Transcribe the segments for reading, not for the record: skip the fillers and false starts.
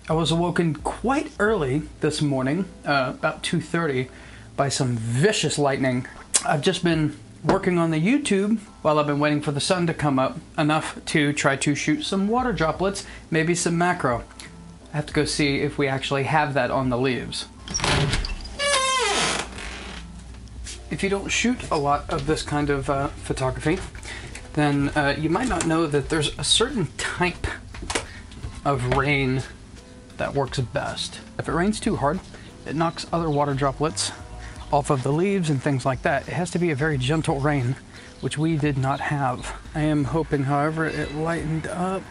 I was awoken quite early this morning, about 2:30, by some vicious lightning. I've just been working on the YouTube while I've been waiting for the sun to come up, enough to try to shoot some water droplets, maybe some macro. I have to go see if we actually have that on the leaves. If you don't shoot a lot of this kind of photography, then you might not know that there's a certain type of rain that works best. If it rains too hard, it knocks other water droplets off of the leaves and things like that. It has to be a very gentle rain, which we did not have. I am hoping, however, it lightened up.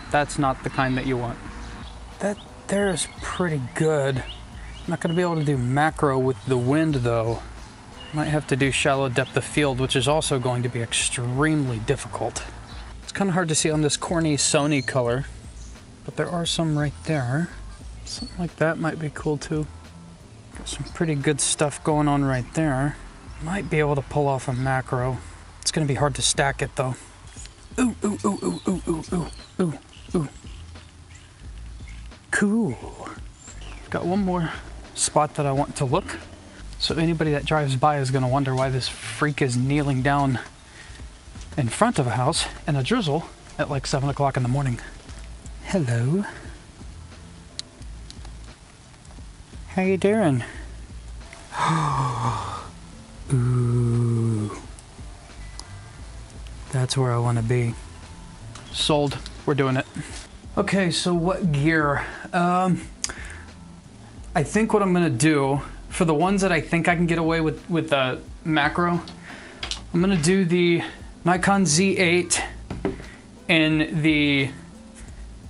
That's not the kind that you want. That there is pretty good. I'm not gonna be able to do macro with the wind though. Might have to do shallow depth of field, which is also going to be extremely difficult. It's kind of hard to see on this corny Sony color, but there are some right there. Something like that might be cool too. Got some pretty good stuff going on right there. Might be able to pull off a macro. It's gonna be hard to stack it though. Ooh, ooh, ooh, ooh, ooh, ooh, ooh, ooh, ooh. Cool. Got one more spot that I want to look. So anybody that drives by is gonna wonder why this freak is kneeling down in front of a house in a drizzle at like 7 o'clock in the morning. Hello. How you doing? Ooh. That's where I want to be. Sold. We're doing it. Okay, so what gear? I think what I'm gonna do for the ones that I think I can get away with the macro, I'm gonna do the Nikon Z8 and the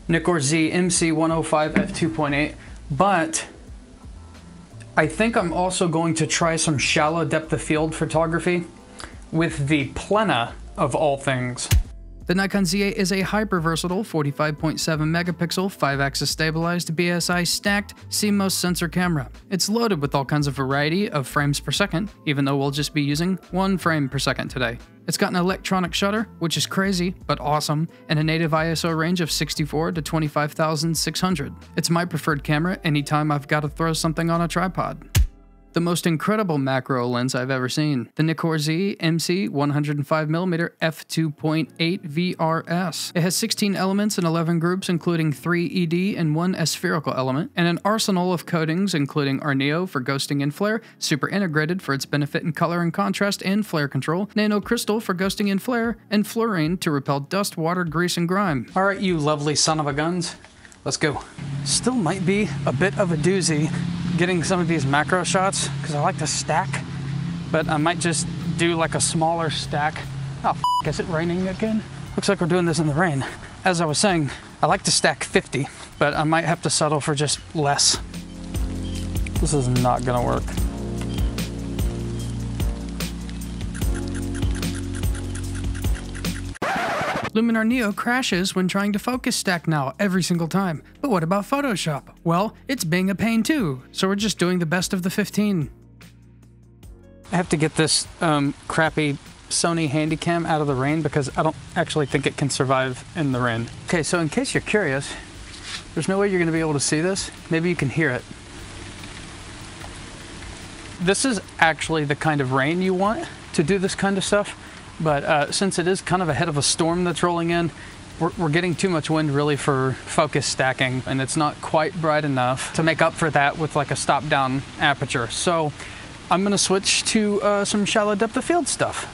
Nikkor Z MC105 f2.8, but I think I'm also going to try some shallow depth of field photography with the Plena of all things. The Nikon Z8 is a hyper-versatile 45.7 megapixel, 5-axis stabilized, BSI stacked CMOS sensor camera. It's loaded with all kinds of variety of frames per second, even though we'll just be using 1 frame per second today. It's got an electronic shutter, which is crazy, but awesome, and a native ISO range of 64 to 25,600. It's my preferred camera anytime I've got to throw something on a tripod. The most incredible macro lens I've ever seen. The Nikkor Z MC 105mm f2.8 VRS. It has 16 elements and 11 groups, including 3 ED and 1 aspherical element, and an arsenal of coatings, including Arneo for ghosting and flare, super integrated for its benefit in color and contrast and flare control, nano crystal for ghosting and flare, and fluorine to repel dust, water, grease, and grime. All right, you lovely son of a guns. Let's go. Still might be a bit of a doozy getting some of these macro shots because I like to stack, but I might just do like a smaller stack. Oh, is it raining again? Looks like we're doing this in the rain. As I was saying, I like to stack 50, but I might have to settle for just less. This is not gonna work. Luminar Neo crashes when trying to focus stack now every single time. But what about Photoshop? Well, it's being a pain too, so we're just doing the best of the 15. I have to get this crappy Sony Handycam out of the rain because I don't actually think it can survive in the rain. Okay, so in case you're curious, there's no way you're gonna be able to see this. Maybe you can hear it. This is actually the kind of rain you want to do this kind of stuff. But since it is kind of ahead of a storm that's rolling in, we're getting too much wind really for focus stacking, and it's not quite bright enough to make up for that with like a stop-down aperture. So I'm gonna switch to some shallow depth of field stuff.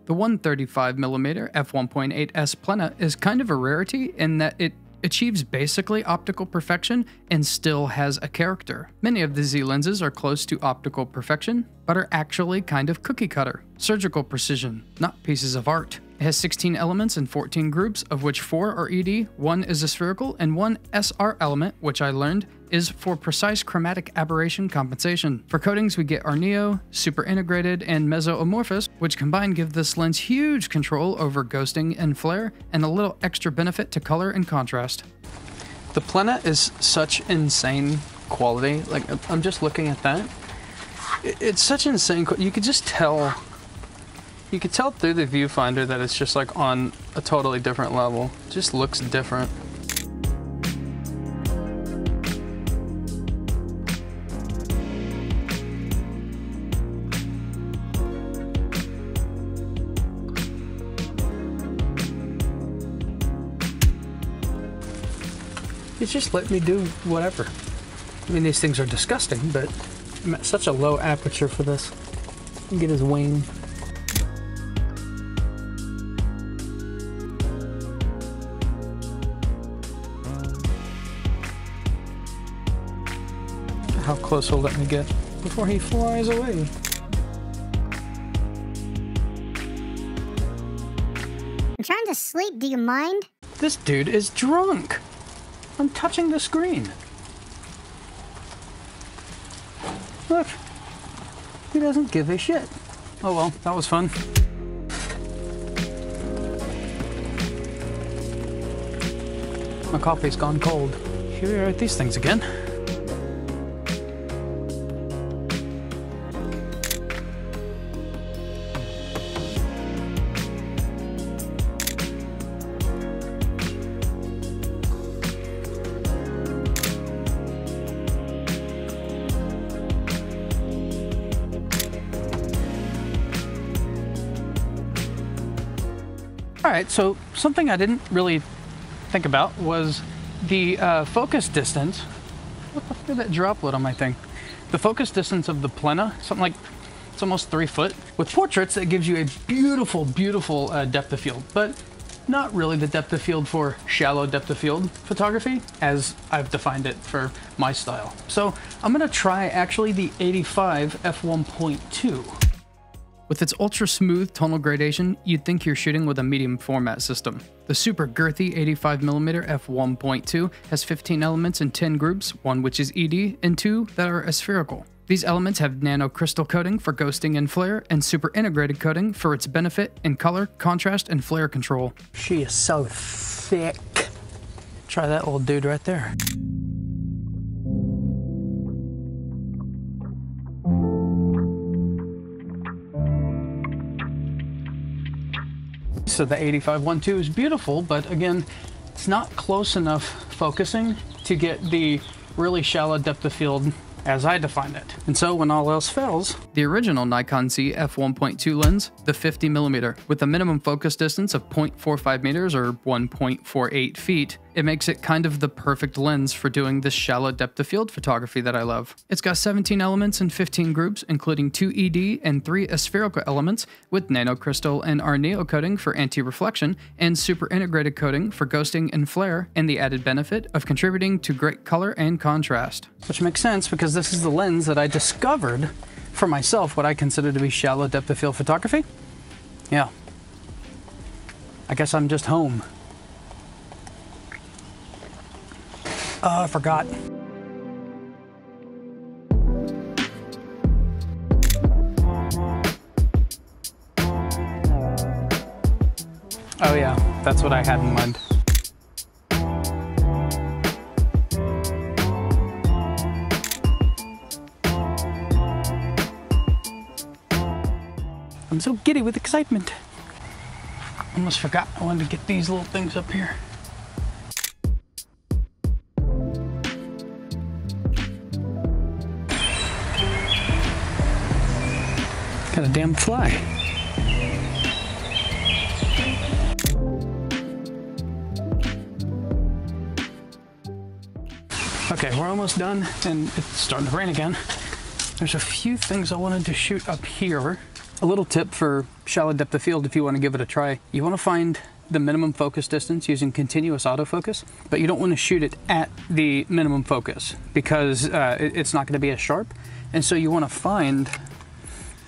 The 135mm f1.8 S Plena is kind of a rarity in that it achieves basically optical perfection and still has a character. Many of the Z lenses are close to optical perfection, but are actually kind of cookie cutter. Surgical precision, not pieces of art. It has 16 elements and 14 groups, of which 4 are ED, 1 is a spherical, and 1 SR element, which I learned is for precise chromatic aberration compensation. For coatings, we get Arneo, super integrated, and mesoamorphous, which combined give this lens huge control over ghosting and flare, and a little extra benefit to color and contrast. The Plena is such insane quality. Like, I'm just looking at that. It's such insane. You could just tell. You could tell through the viewfinder that it's just like on a totally different level. It just looks different. It's just let me do whatever. I mean, these things are disgusting, but I'm at such a low aperture for this. Get his wing. How close will let me get before he flies away? I'm trying to sleep, do you mind? This dude is drunk. I'm touching the screen. Look, he doesn't give a shit. Oh well, that was fun. My coffee's gone cold. Here we are at these things again. All right, so something I didn't really think about was the focus distance. What the fuck is that droplet on my thing? The focus distance of the Plena, something like, it's almost 3 foot. With portraits, it gives you a beautiful, beautiful depth of field, but not really the depth of field for shallow depth of field photography, as I've defined it for my style. So I'm gonna try actually the 85 f1.2. With its ultra-smooth tonal gradation, you'd think you're shooting with a medium format system. The super girthy 85mm f1.2 has 15 elements in 10 groups, one which is ED, and 2 that are aspherical. These elements have nano crystal coating for ghosting and flare, and super integrated coating for its benefit in color, contrast, and flare control. She is so thick. Try that old dude right there. So the 85-1.2 is beautiful, but again, it's not close enough focusing to get the really shallow depth of field as I define it. And so when all else fails, the original Nikon Z f1.2 lens, the 50mm, with a minimum focus distance of 0.45 meters or 1.48 feet, it makes it kind of the perfect lens for doing this shallow depth of field photography that I love. It's got 17 elements in 15 groups, including 2 ED and 3 aspherical elements with nano crystal and Arneo coating for anti-reflection and super integrated coating for ghosting and flare, and the added benefit of contributing to great color and contrast. Which makes sense because this is the lens that I discovered for myself what I consider to be shallow depth of field photography. Yeah. I guess I'm just home. I forgot. Oh yeah, that's what I had in mind. I'm so giddy with excitement. Almost forgot I wanted to get these little things up here. Got a damn fly. Okay, we're almost done and it's starting to rain again. There's a few things I wanted to shoot up here. A little tip for shallow depth of field if you want to give it a try. You want to find the minimum focus distance using continuous autofocus, but you don't want to shoot it at the minimum focus because it's not going to be as sharp. And so you want to find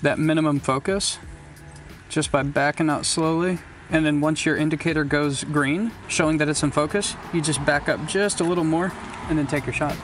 that minimum focus just by backing out slowly, and then once your indicator goes green showing that it's in focus, you just back up just a little more and then take your shot.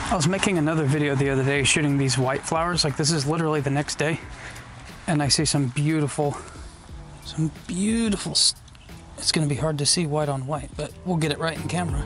I was making another video the other day shooting these white flowers. Like, this is literally the next day. And I see some beautiful, it's gonna be hard to see white on white, but we'll get it right in camera.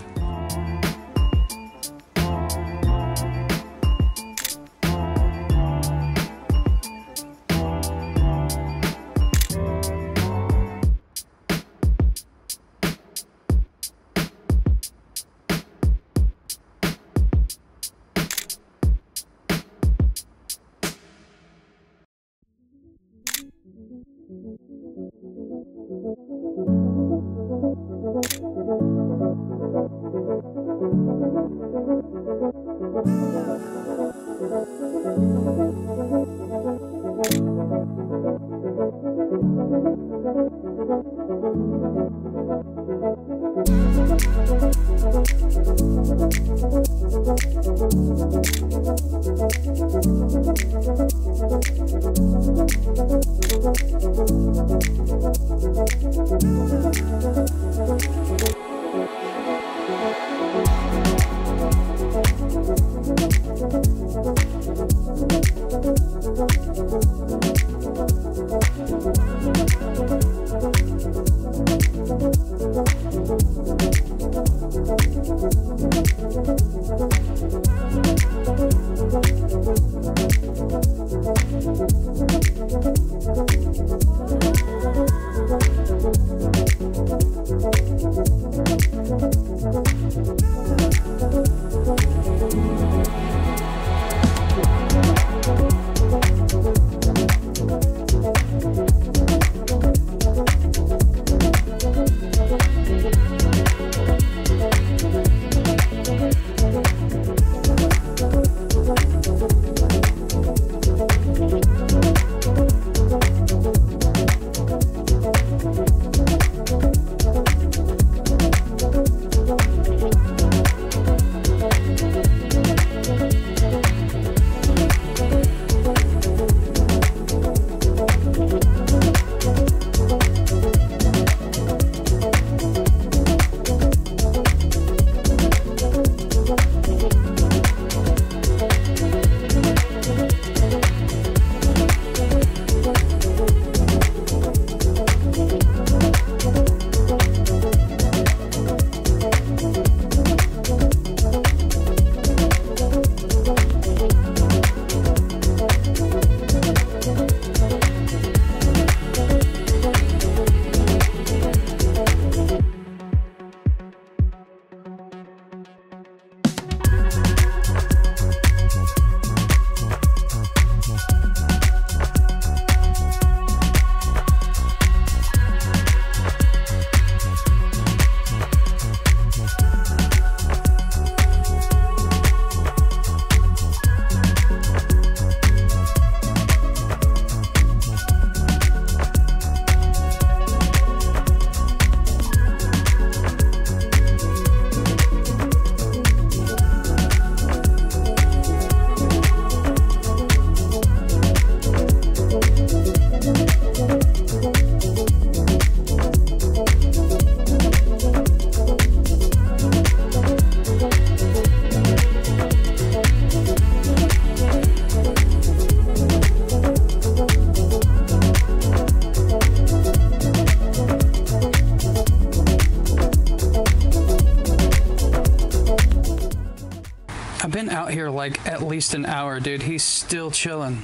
I've been out here like at least an hour, dude. He's still chilling.